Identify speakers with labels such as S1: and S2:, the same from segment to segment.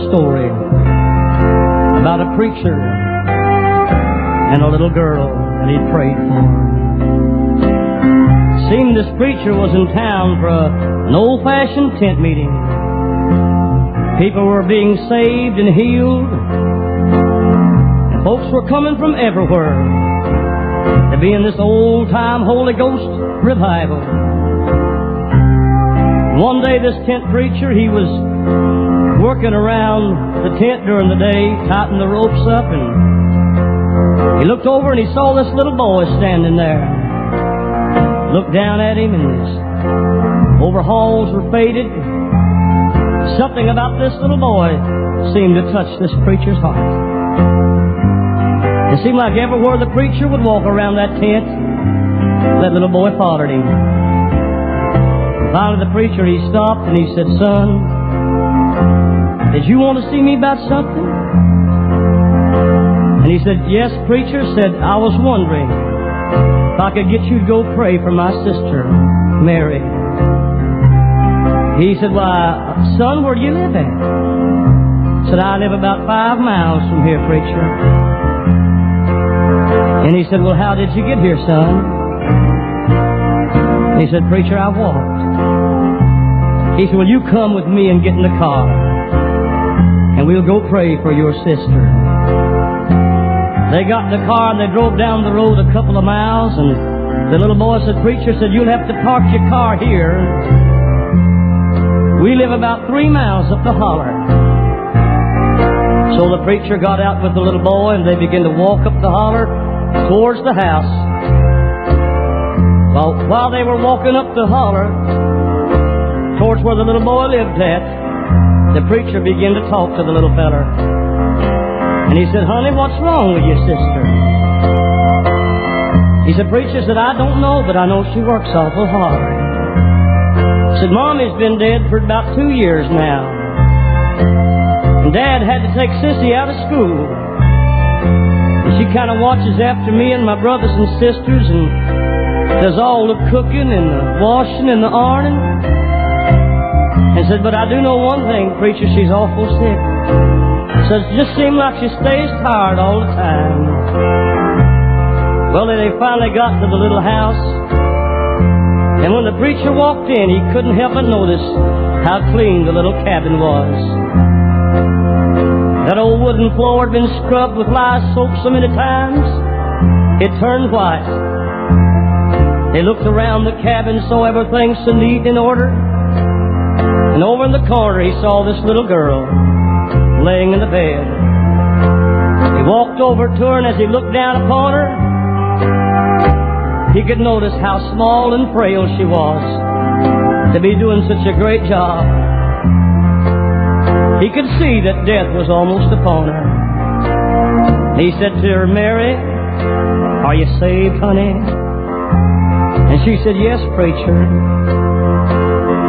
S1: story about a preacher and a little girl that he prayed for. Seemed this preacher was in town for an old-fashioned tent meeting. People were being saved and healed, and folks were coming from everywhere to be in this old-time Holy Ghost revival. One day this tent preacher, he was working around the tent during the day, tightening the ropes up, and he looked over and he saw this little boy standing there. Looked down at him, and his overalls were faded. Something about this little boy seemed to touch this preacher's heart. It seemed like everywhere the preacher would walk around that tent, that little boy followed him. Finally the preacher, he stopped and he said, "Son, did you want to see me about something?" And he said, "Yes, preacher." Said, "I was wondering if I could get you to go pray for my sister, Mary." He said, "Why, son, where do you live at?" Said, "I live about 5 miles from here, preacher." And he said, "Well, how did you get here, son?" And he said, "Preacher, I walked." He said, "Well, you come with me and get in the car, and we'll go pray for your sister." They got in the car and they drove down the road a couple of miles, and the little boy said, "Preacher," said, "you'll have to park your car here. We live about 3 miles up the holler." So the preacher got out with the little boy, and they began to walk up the holler towards the house. While they were walking up the holler towards where the little boy lived at, the preacher began to talk to the little feller. And he said, "Honey, what's wrong with your sister?" He said, "Preacher," said, "I don't know, but I know she works awful hard." He said, "Mommy's been dead for about 2 years now. And Dad had to take Sissy out of school. And she kind of watches after me and my brothers and sisters and does all the cooking and the washing and the ironing." And said, "But I do know one thing, preacher, she's awful sick. So it just seems like she stays tired all the time." Well, they finally got to the little house, and when the preacher walked in, he couldn't help but notice how clean the little cabin was. That old wooden floor had been scrubbed with lye soap so many times, it turned white. They looked around the cabin, saw everything so neat in order, and over in the corner he saw this little girl laying in the bed. He walked over to her, and as he looked down upon her, he could notice how small and frail she was to be doing such a great job. He could see that death was almost upon her. He said to her, "Mary, are you saved, honey?" And she said, "Yes, preacher.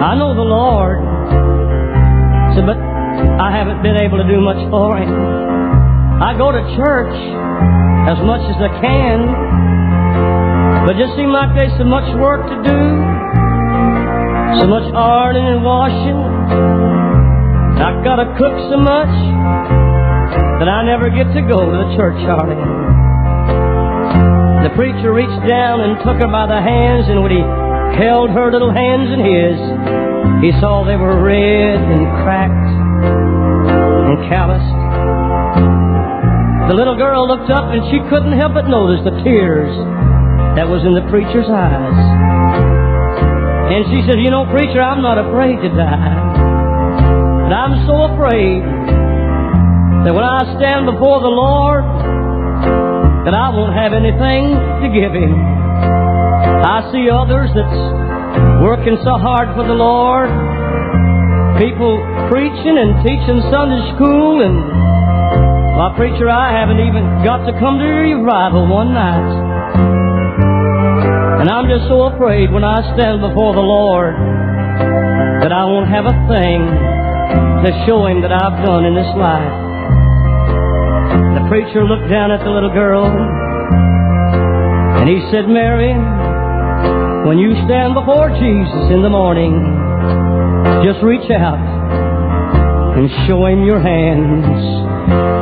S1: I know the Lord." He said, "But I haven't been able to do much for him. I go to church as much as I can, but it just seems like there's so much work to do, so much ironing and washing. I've got to cook so much that I never get to go to the churchyard." The preacher reached down and took her by the hands, and when he held her little hands in his, he saw they were red and cracked and calloused. The little girl looked up, and she couldn't help but notice the tears that was in the preacher's eyes. And she said, "You know, preacher, I'm not afraid to die, but I'm so afraid that when I stand before the Lord, that I won't have anything to give him. I see others that's working so hard for the Lord, people preaching and teaching Sunday school, and my preacher, I haven't even got to come to your revival one night. And I'm just so afraid when I stand before the Lord that I won't have a thing to show him that I've done in this life." The preacher looked down at the little girl, and he said, "Mary, when you stand before Jesus in the morning, just reach out and show him your hands.